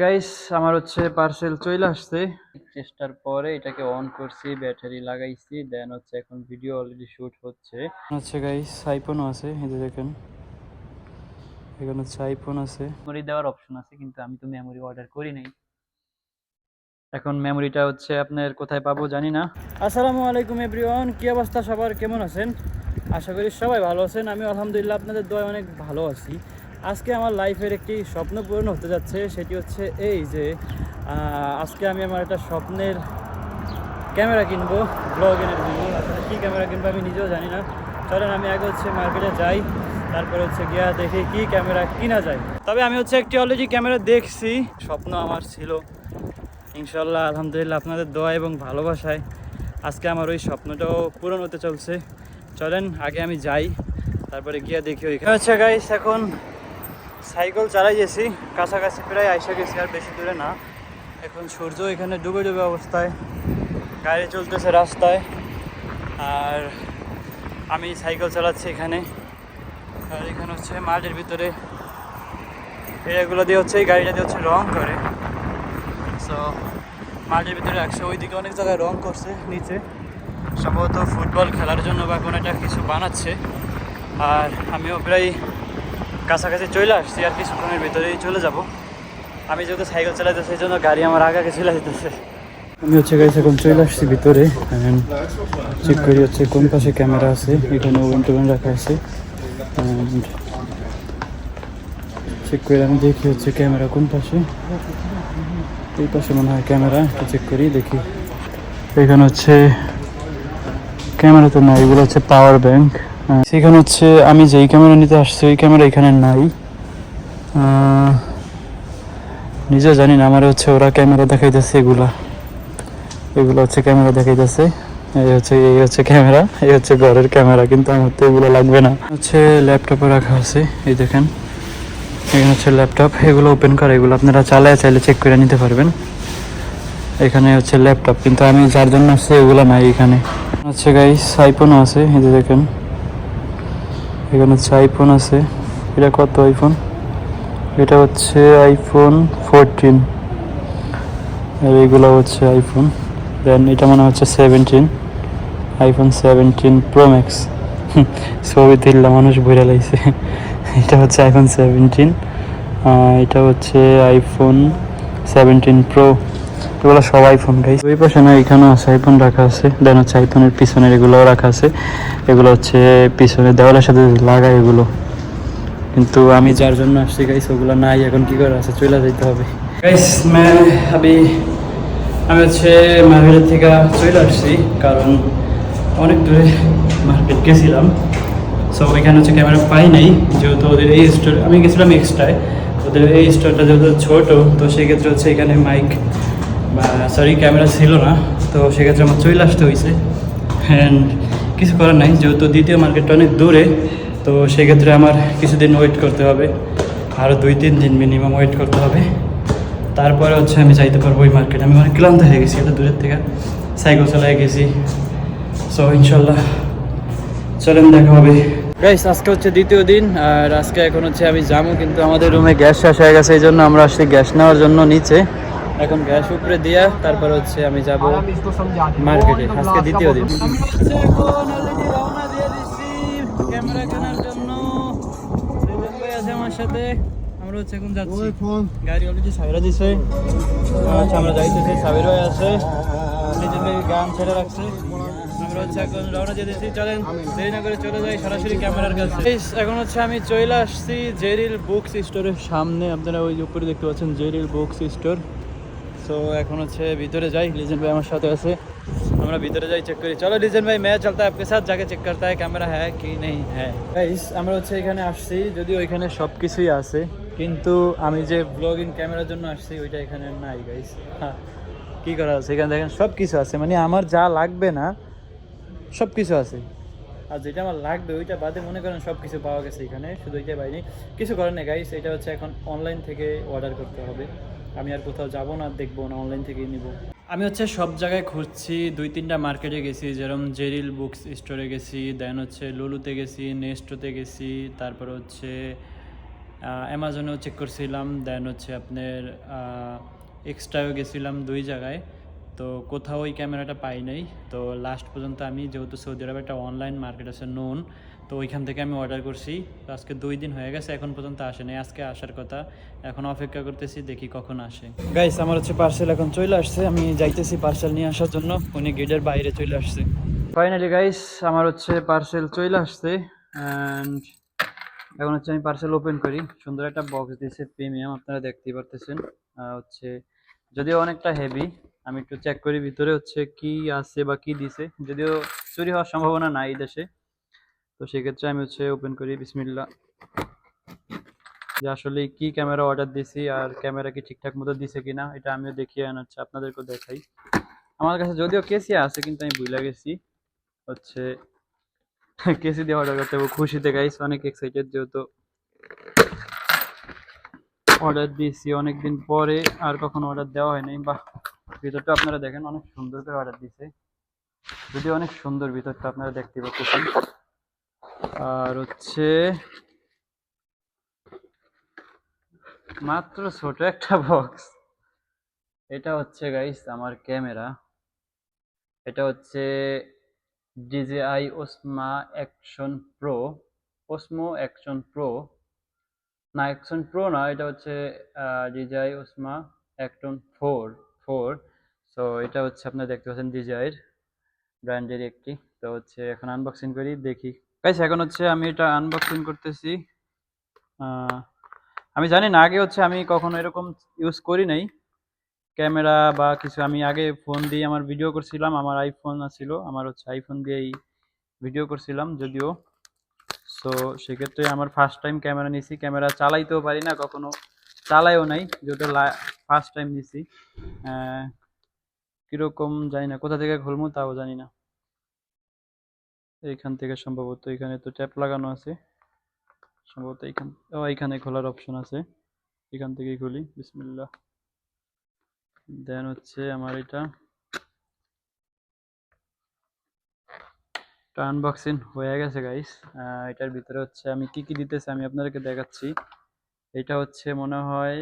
Guys আমার হচ্ছে parcel চলে আসছে। চেষ্টার পরে এটাকে অন করছি, ব্যাটারি লাগাইছি, দেন হচ্ছে এখন ভিডিও অলরেডি শুট হচ্ছে। হচ্ছে গাইস আইফোনও আছে, এই যে দেখেন এখানে হচ্ছে আইফোন আছে, মেমোরি দেওয়ার অপশন আছে কিন্তু আমি তো মেমোরি অর্ডার করি নাই। এখন মেমোরিটা হচ্ছে আপনার কোথায় পাবো জানি না। আসসালামু আলাইকুম এভরিওয়ান, কি অবস্থা সবার, কেমন আছেন? আশা করি সবাই ভালো আছেন। আমি আলহামদুলিল্লাহ আপনাদের দোয়ায় অনেক ভালো আছি। আজকে আমার লাইফের একটি স্বপ্ন পূরণ হতে যাচ্ছে, সেটি হচ্ছে এই যে আজকে আমি আমার একটা স্বপ্নের ক্যামেরা কিনবো ব্লগিংয়ের জন্য। আসলে কী ক্যামেরা কিনবো আমি নিজেও জানি না। চলেন আমি আগে হচ্ছে মার্কেটে যাই, তারপরে হচ্ছে গিয়া দেখি কি ক্যামেরা কিনা যায়। তবে আমি হচ্ছে একটি অলরেডি ক্যামেরা দেখছি, স্বপ্ন আমার ছিল। ইনশাল্লাহ আলহামদুলিল্লাহ আপনাদের দোয়া এবং ভালোবাসায় আজকে আমার ওই স্বপ্নটাও পূরণ হতে চলছে। চলেন আগে আমি যাই, তারপরে গিয়া দেখি ওইখানে হচ্ছে গাইস। এখন সাইকেল চালাই গেছি, কাছাকাছি প্রায় আইসা গেছি, আর বেশি দূরে না। এখন সূর্য এখানে ডুবে ডুবে অবস্থায়, গাড়ি চলতেছে রাস্তায়, আর আমি সাইকেল চালাচ্ছি এখানে। আর এখানে হচ্ছে মাঠের ভিতরে এগুলো দিয়ে হচ্ছে এই গাড়িটা দিয়ে হচ্ছে রং করে। সো মাঠের ভিতরে রাখছে, ওইদিকে অনেক জায়গায় রং করছে, নিচে সম্ভবত ফুটবল খেলার জন্য বা কোনো একটা কিছু বানাচ্ছে। আর আমিও প্রায় কাছাকাছি চলে আসছি, আর কিছুক্ষণের ভিতরেই চলে যাব। আমি যেহেতু সাইকেল চালাইতেছি সেই জন্য গাড়ি আমার আগে চলে যেতেছে। আমি হচ্ছে গাইস এখন চলে আসছি ভিতরে, চেক করি হচ্ছে কোন পাশে ক্যামেরা আছে। এখানে ওভেন টোভেন রাখা আছে, চেক করে আমি দেখি হচ্ছে ক্যামেরা কোন পাশে। এই পাশে মনে হয় ক্যামেরা, একটু চেক করি দেখি। এখানে হচ্ছে ক্যামেরা তো নাই, এগুলো হচ্ছে পাওয়ার ব্যাংক। সেখানে হচ্ছে আমি যেই ক্যামেরা নিতে আসছি ওই ক্যামেরা এখানে নাই। নিজে জানি না, আমার হচ্ছে ওরা ক্যামেরা দেখাইতেছে, এগুলো হচ্ছে ক্যামেরা দেখাইতেছে। এই হচ্ছে ক্যামেরা, এই হচ্ছে ঘরের ক্যামেরা, কিন্তু আমার তো এগুলো লাগবে না। হচ্ছে ল্যাপটপে রাখা আছে, এই দেখেন এখানে হচ্ছে ল্যাপটপ, এগুলো ওপেন করা, এগুলো আপনারা চাইলে চেক করে নিতে পারবেন। এখানে হচ্ছে ল্যাপটপ, কিন্তু আমি যার জন্য আসছি এগুলো নাই এখানে। হচ্ছে গাইস আইফোনও আছে, এই যে দেখেন এখানে হচ্ছে আইফোন আছে। এটা কত আইফোন? এটা হচ্ছে আইফোন 14, আর এইগুলো হচ্ছে আইফোন। দেন এটা মনে হচ্ছে 17, আইফোন 17 প্রো ম্যাক্স। ছবি তুললা মানুষ বইরা লাইছে। এটা হচ্ছে আইফোন 17, এটা হচ্ছে আইফোন 17 প্রো। এগুলো সব আইফোন গাইস। ওই পাশে না এখানেও আছে আইফোন রাখা আছে। দেন হচ্ছে আইফোনের পিছনের এগুলোও রাখা আছে, এগুলো হচ্ছে পিছনে দেওয়ালের সাথে লাগায় এগুলো, কিন্তু আমি যার জন্য আসছি গাইস ওগুলো নাই। এখন কি করে আছে, চলে যেতে হবে গাইস। আমি হচ্ছে মার্কেটের থেকে চলে আসছি, কারণ অনেক দূরে মার্কেট গেছিলাম। সো ওইখানে হচ্ছে ক্যামেরা পাই নাই, যেহেতু ওদের এই স্টোর আমি গেছিলাম এক্সট্রায়, ওদের এই স্টোরটা যেহেতু ছোটো, তো সেক্ষেত্রে হচ্ছে এখানে মাইক বা ক্যামেরা ছিল না। তো সেক্ষেত্রে আমার চলে আসতে হয়েছে, অ্যান্ড কিছু করার নাই, যেহেতু দ্বিতীয় মার্কেটটা অনেক দূরে। তো সেক্ষেত্রে আমার কিছুদিন ওয়েট করতে হবে, আরও 2-3 দিন মিনিমাম ওয়েট করতে হবে। তারপরে হচ্ছে আমি যাইতে পারবো ওই মার্কেটে। আমি অনেক ক্লান্ত হয়ে গেছি, এটা দূরের থেকে সাইকেল চালাই গেছি। সো ইনশাল্লাহ চলেন দেখা হবে গাইস। আজকে হচ্ছে দ্বিতীয় দিন, আর আজকে এখন হচ্ছে আমি যাবো, কিন্তু আমাদের রুমে গ্যাস শেষ হয়ে গেছে, এই জন্য আমরা আসছি গ্যাস নেওয়ার জন্য নিচে। এখন গ্যাস উপরে দিয়া তারপর হচ্ছে আমি যাব মার্কেটে, আজকে দ্বিতীয় দিন। আমি হচ্ছে এখন অলরেডি রওনা দিয়ে দিচ্ছি ক্যামেরা কেনার জন্য। রিজন ভাই আছে আমার সাথে, আমরা হচ্ছে এখন যাচ্ছি। গাড়ি অলরেডি সাইরা দিছে, আচ্ছা আমরা যাইতেছি। সাবির ভাই আছে, রিজন ভাই গান ছেড়ে রাখছে। আমরা হচ্ছে এখন রওনা দিয়ে দিচ্ছি, চলেন দেরি না করে চলে যাই সরাসরি ক্যামেরার কাছে। এখন হচ্ছে আমি চলে আসছি জেরিল বুকস স্টোরের সামনে, আপনারা ওই উপরে দেখতে পাচ্ছেন জেরিল বুকস স্টোর। সো এখন হচ্ছে ভিতরে যাই, লিজেন ভাই আমার সাথে আছে, আমরা ভিতরে যাই, চেক করি। চলো লিজেন ভাই, मैं चलता है आपके साथ, जाके চেক करता है कैमरा है कि नहीं है। গাইস আমরা হচ্ছে এখানে আসছি, যদিও এখানে সব কিছুই আছে, কিন্তু আমি যে ব্লগিং ক্যামেরার জন্য আসছি ওইটা এখানে নাই গাইস। কি করা আছে, এখানে দেখেন সব কিছু আছে, মানে আমার যা লাগবে না সব কিছু আছে, আর যেটা আমার লাগবে ওইটা বাদে মনে করেন সব কিছু পাওয়া গেছে এখানে, শুধু ওইটা পাইনি। কিছু করার নেই গাইস, এটা হচ্ছে এখন অনলাইন থেকে অর্ডার করতে হবে। আমি আর কোথাও যাবো না, দেখবো না, অনলাইন থেকেই নিব। আমি হচ্ছে সব জায়গায় খুঁজছি, 2-3টা মার্কেটে গেছি, যেরকম জেরিল বুকস স্টোরে গেছি, দেন হচ্ছে লুলুতে গেছি, নেস্টোতে গেছি, তারপর হচ্ছে অ্যামাজনেও চেক করছিলাম, দেন হচ্ছে আপনার এক্সট্রাও গেছিলাম 2 জায়গায়, তো কোথাও ওই ক্যামেরাটা পাই নাই। তো লাস্ট পর্যন্ত আমি যেহেতু সৌদি আরবে একটা অনলাইন মার্কেট আছে নোন, তো ওইখান থেকে আমি অর্ডার করছি। তো আজকে 2 দিন হয়ে গেছে, এখন পর্যন্ত আসে নাই। আজকে আসার কথা, এখন অপেক্ষা করতেছি, দেখি কখন আসে। গাইস, আমার হচ্ছে পার্সেল এখন চলে আসছে, আমি যাইতেছি পার্সেল নিয়ে আসার জন্য। উনি গেটের বাইরে চলে আসছে। ফাইনালি গাইস, আমার হচ্ছে পার্সেল চলে আসছে অ্যান্ড এখন হচ্ছে আমি পার্সেল ওপেন করি। সুন্দর একটা বক্স দিয়েছে, প্রিমিয়াম, আপনারা দেখতেই পারতেছেন। হচ্ছে যদিও অনেকটা হেভি, আমি একটু চেক করি ভিতরে হচ্ছে কি আছে বা কি দিছে। যদিও চুরি হওয়ার সম্ভাবনা নাই এই দেশে, তো সেক্ষেত্রে আমি হচ্ছে ওপেন করি বিসমিল্লাহ, যে আসলে কি ক্যামেরা অর্ডার দিছি আর ক্যামেরা কি ঠিকঠাক মতো দিছে কিনা এটা আমিও দেখিয়ে আনাচ্ছি, আপনাদেরকেও দেখাই। আমার কাছে যদিও কেসি আছে, কিন্তু আমি ভুলে গেছি হচ্ছে কেসি দিয়ে অর্ডার করতে হবে। খুশিতে গাইস অনেক এক্সাইটেড, যেহেতু অর্ডার দিয়েছি অনেকদিন পরে, আর কখনো অর্ডার দেওয়া হয়নি। বাহ, ভিতরটা আপনারা দেখেন, অনেক সুন্দর করে অর্ডার দিছে, যদিও অনেক সুন্দর ভিতরটা, আপনারা দেখতে পাচ্ছেন। আর হচ্ছে মাত্র ছোট একটা বক্স। এটা হচ্ছে গাইস আমার ক্যামেরা, এটা হচ্ছে DJI Osmo action pro, Osmo action pro, না অ্যাকশন প্রো না, এটা হচ্ছে DJI Osmo action four four. So এটা হচ্ছে আপনারা দেখতে পাচ্ছেন DJI এর ব্র্যান্ডের একটি। তো হচ্ছে এখন আনবক্সিং করি, দেখি গাইস। এখন হচ্ছে আমি এটা আনবক্সিং করতেছি। আহ, আমি জানি না, আগে হচ্ছে আমি কখনো এরকম ইউজ করি নাই ক্যামেরা বা কিছু। আমি আগে ফোন দিয়ে আমার ভিডিও করছিলাম, আমার আইফোন ছিল, আমার হচ্ছে আইফোন দিয়েই ভিডিও করছিলাম যদিও। সো সেক্ষেত্রে আমার ফার্স্ট টাইম ক্যামেরা নিছি, ক্যামেরা চালাইতেও পারি না, কখনো চালাইও নাই, যেহেতু ফার্স্ট টাইম নিছি। কিরকম জানি না, কোথা থেকে খুলবো তাও জানি না। এইখান থেকে সম্ভবত, এখানে তো ট্যাপ লাগানো আছে, সম্ভবত এইখান, ও এইখানে খোলার অপশন আছে, এখান থেকেই খুলি বিসমিল্লাহ। দেন হচ্ছে আমার এটা আনবক্সিং হয়ে গেছে গাইস। এটার ভিতরে হচ্ছে আমি কি কি দিতেছি আমি আপনাদেরকে দেখাচ্ছি। এটা হচ্ছে মনে হয়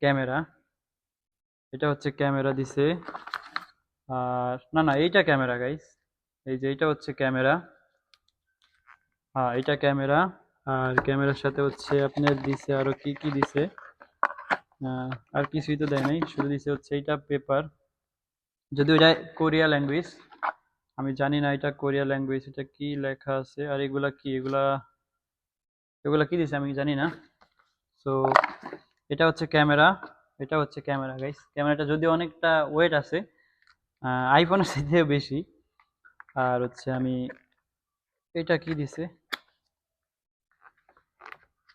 ক্যামেরা, এটা হচ্ছে ক্যামেরা দিছে। আর না না, এইটা ক্যামেরা গাইস, এই যে এটা হচ্ছে ক্যামেরা। হ্যাঁ, এটা ক্যামেরা। আর ক্যামেরার সাথে হচ্ছে আপনার দিছে আরো কি কি দিছে, আর কিছুই তো দেয় নাই, শুধু দিছে হচ্ছে এইটা পেপার, যদিও এটা কোরিয়া ল্যাঙ্গুয়েজ, আমি জানি না এটা কোরিয়া ল্যাঙ্গুয়েজ, এটা কি লেখা আছে। আর এগুলা কি, এগুলা এগুলা কি দিছে আমি জানি না। সো এটা হচ্ছে ক্যামেরা, এটা হচ্ছে ক্যামেরা গাইস। ক্যামেরাটা যদিও অনেকটা ওয়েট আছে, আইফোনের চাইতেও বেশি। আর হচ্ছে আমি, এটা কি দিছে,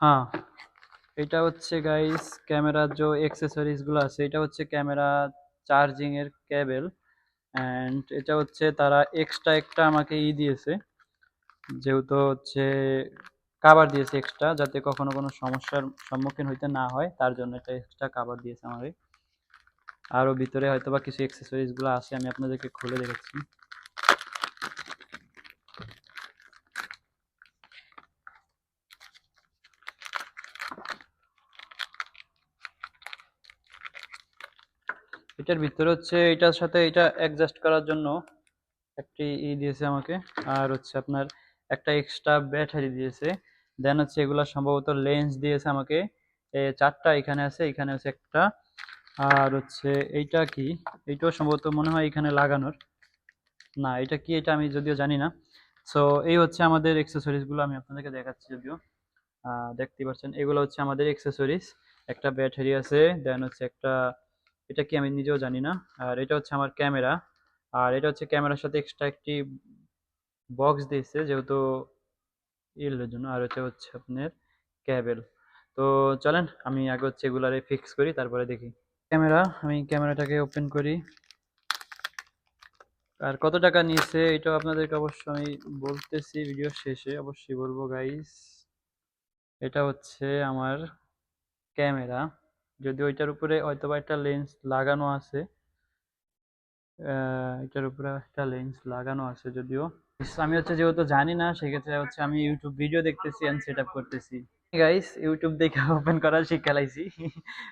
হ্যাঁ এটা হচ্ছে গাইস ক্যামেরার যে এক্সেসরিজ গুলো আছে, এটা হচ্ছে ক্যামেরা চার্জিং এর কেবল। অ্যান্ড এটা হচ্ছে তারা এক্সট্রা একটা আমাকে দিয়েছে, যেহেতু হচ্ছে কাভার দিয়েছে এক্সট্রা, যাতে কখনো কোনো সমস্যার সম্মুখীন হইতে না হয়, তার জন্য এটা এক্সট্রা কাভার দিয়েছে আমাকে। আরও ভিতরে হয়তো বা কিছু এক্সেসরিজ গুলো আছে, আমি আপনাদেরকে খুলে দেখাচ্ছি। এটার ভিতরে হচ্ছে এটার সাথে এটা অ্যাডজাস্ট করার জন্য একটি দিয়েছে আমাকে। আর হচ্ছে আপনার একটা এক্সট্রা ব্যাটারি দিয়েছে। দেন হচ্ছে এগুলা সম্ভবত লেন্স দিয়েছে আমাকে, 4টা এখানে আছে, এখানে আছে একটা। আর হচ্ছে এইটা কি, এইটাও সম্ভবত মনে হয় এখানে লাগানোর, না এটা কি এটা আমি যদিও জানি না। সো এই হচ্ছে আমাদের এক্সেসরিজ গুলো, আমি আপনাদেরকে দেখাচ্ছি যদিও। দেখতে পাচ্ছেন এগুলো হচ্ছে আমাদের এক্সেসরিজ। একটা ব্যাটারি আছে, দেন হচ্ছে একটা, এটা কি আমি নিজেও জানি না। আর এটা হচ্ছে আমার ক্যামেরা, আর এটা হচ্ছে ক্যামেরার সাথে এক্সট্রা একটি বক্স দিয়েছে, যেহেতু এর জন্য। আর এটা হচ্ছে আপনার ক্যাবেল। তো চলেন আমি আগে হচ্ছে এগুলারে ফিক্স করি, তারপরে দেখি। ক্যামেরা, আমি ক্যামেরাটাকে ওপেন করি। আর কত টাকা নিয়েছে এটা আপনাদেরকে অবশ্য আমি বলতেছি ভিডিও শেষে, অবশ্যই বলবো গাইস। এটা হচ্ছে আমার ক্যামেরা, যদি ওইটার উপরে হয়তোবা একটা লেন্স লাগানো আছে, এটার উপরে একটা লেন্স লাগানো আছে যদিও। আমি হচ্ছে যেহেতু জানি না, সেক্ষেত্রে হচ্ছে আমি ইউটিউব ভিডিও দেখতেছি এন্ড সেট আপ করতেছি। গাইস ইউটিউব দেখে ওপেন করা শিখালাইছি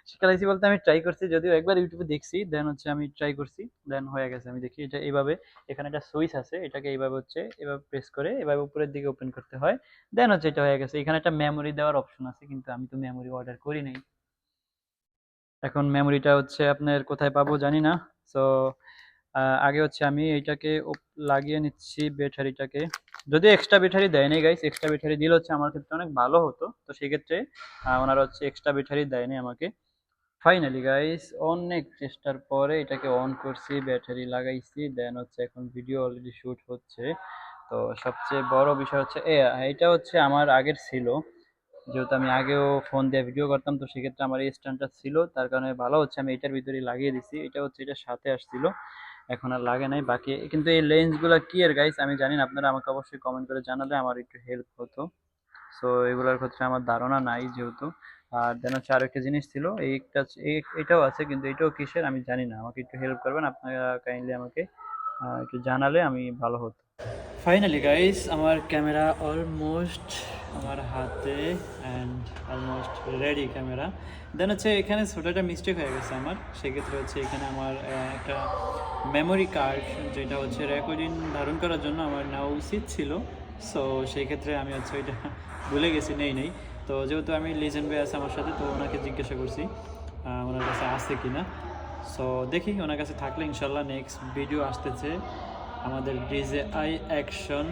শিখালাইছি বলতে আমি ট্রাই করছি, যদিও একবার ইউটিউবে দেখছি, দেন হচ্ছে আমি ট্রাই করছি, দেন হয়ে গেছে। আমি দেখি এটা এইভাবে, এখানে একটা সুইচ আছে, এটাকে এইভাবে হচ্ছে এভাবে প্রেস করে এভাবে উপরের দিকে ওপেন করতে হয়, দেন হচ্ছে এটা হয়ে গেছে। এখানে একটা মেমোরি দেওয়ার অপশন আছে, কিন্তু আমি তো মেমোরি অর্ডার করি নাই। এখন মেমোরিটা হচ্ছে আপনার কোথায় পাবো জানি না। সো আগে হচ্ছে আমি এইটাকে লাগিয়ে নিচ্ছি ব্যাটারিটাকে। যদিও এক্সট্রা ব্যাটারি দেয় নাই গাইস, এক্সট্রা ব্যাটারি দিলে হচ্ছে আমার ক্ষেত্রে অনেক ভালো হতো, তো সেক্ষেত্রে ওনারা হচ্ছে এক্সট্রা ব্যাটারি দেয়নি আমাকে। ফাইনালি গাইস অনেক চেষ্টার পরে এটাকে অন করছি, ব্যাটারি লাগাইছি, দেন হচ্ছে এখন ভিডিও অলরেডি শুট হচ্ছে। তো সবচেয়ে বড় বিষয় হচ্ছে এটা হচ্ছে আমার আগের ছিল, যেহেতু আমি আগেও ফোন দিয়ে ভিডিও করতাম, তো সেক্ষেত্রে আমার এই স্ট্যান্ডটা ছিল, তার কারণে ভালো হচ্ছে আমি এটার ভিতরে লাগিয়ে দিছি। এটা হচ্ছে এটার সাথে আসছিল, এখন আর লাগে নাই। বাকি কিন্তু এই লেন্সগুলো কি এর গাইস আমি জানি না, আপনারা আমাকে অবশ্যই কমেন্ট করে জানালে আমার একটু হেল্প হতো। সো এগুলোর ক্ষেত্রে আমার ধারণা নাই যেহেতু। আর দেন হচ্ছে আরো একটা জিনিস ছিল, এইটা এটাও আছে, কিন্তু এটাও কিসের আমি জানি না, আমাকে একটু হেল্প করবেন আপনারা কাইন্ডলি, আমাকে একটু জানালে আমি ভালো হতো। ফাইনালি গাইস আমার ক্যামেরা অলমোস্ট আমার হাতে অ্যান্ড অলমোস্ট রেডি ক্যামেরা। দেন হচ্ছে এখানে ছোটো একটা মিস্টেক হয়ে গেছে আমার, সেক্ষেত্রে হচ্ছে এখানে আমার একটা মেমোরি কার্ড, যেটা হচ্ছে রেকর্ডিং ধারণ করার জন্য আমার নেওয়া উচিত ছিল। সো সেই ক্ষেত্রে আমি হচ্ছে ওইটা ভুলে গেছি, নেই। তো যেহেতু আমি লিজেন্ড ভাই আছে আমার সাথে, তো ওনাকে জিজ্ঞাসা করছি ওনার কাছে আছে কি না। সো দেখি ওনার কাছে থাকলে ইনশাল্লাহ নেক্সট ভিডিও আসতেছে আমাদের DJI Action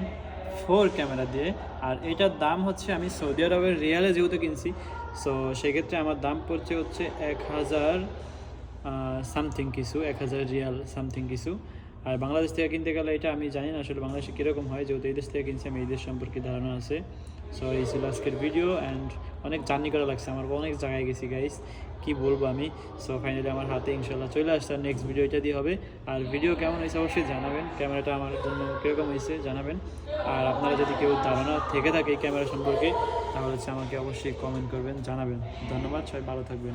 4 ক্যামেরা দিয়ে। আর এটার দাম হচ্ছে, আমি সৌদি আরবের রিয়ালে যেহেতু কিনছি, সো সেক্ষেত্রে আমার দাম পড়ছে হচ্ছে 1000 সামথিং কিছু, 1000 রিয়াল সামথিং কিছু। আর বাংলাদেশ থেকে কিনতে গেলে এটা আমি জানি না আসলে বাংলাদেশে কীরকম হয়, যেহেতু এই দেশ থেকে কিনছি আমি এই দেশ সম্পর্কে ধারণা আছে। সো এই ছিল আজকের ভিডিও, অ্যান্ড অনেক জার্নি করা লাগছে আমার, অনেক জায়গায় গেছি গাইস, কি বলবো আমি। সো ফাইনালি আমার হাতে ইনশাল্লাহ চলে আসছে, আর নেক্সট ভিডিও এটা দিয়ে হবে। আর ভিডিও কেমন হয়েছে অবশ্যই জানাবেন, ক্যামেরাটা আমার জন্য কীরকম হয়েছে জানাবেন। আর আপনারা যদি কেউ ধারণা থেকে থাকে এই ক্যামেরা সম্পর্কে, তাহলে হচ্ছে আমাকে অবশ্যই কমেন্ট করবেন, জানাবেন। ধন্যবাদ, সবাই ভালো থাকবেন।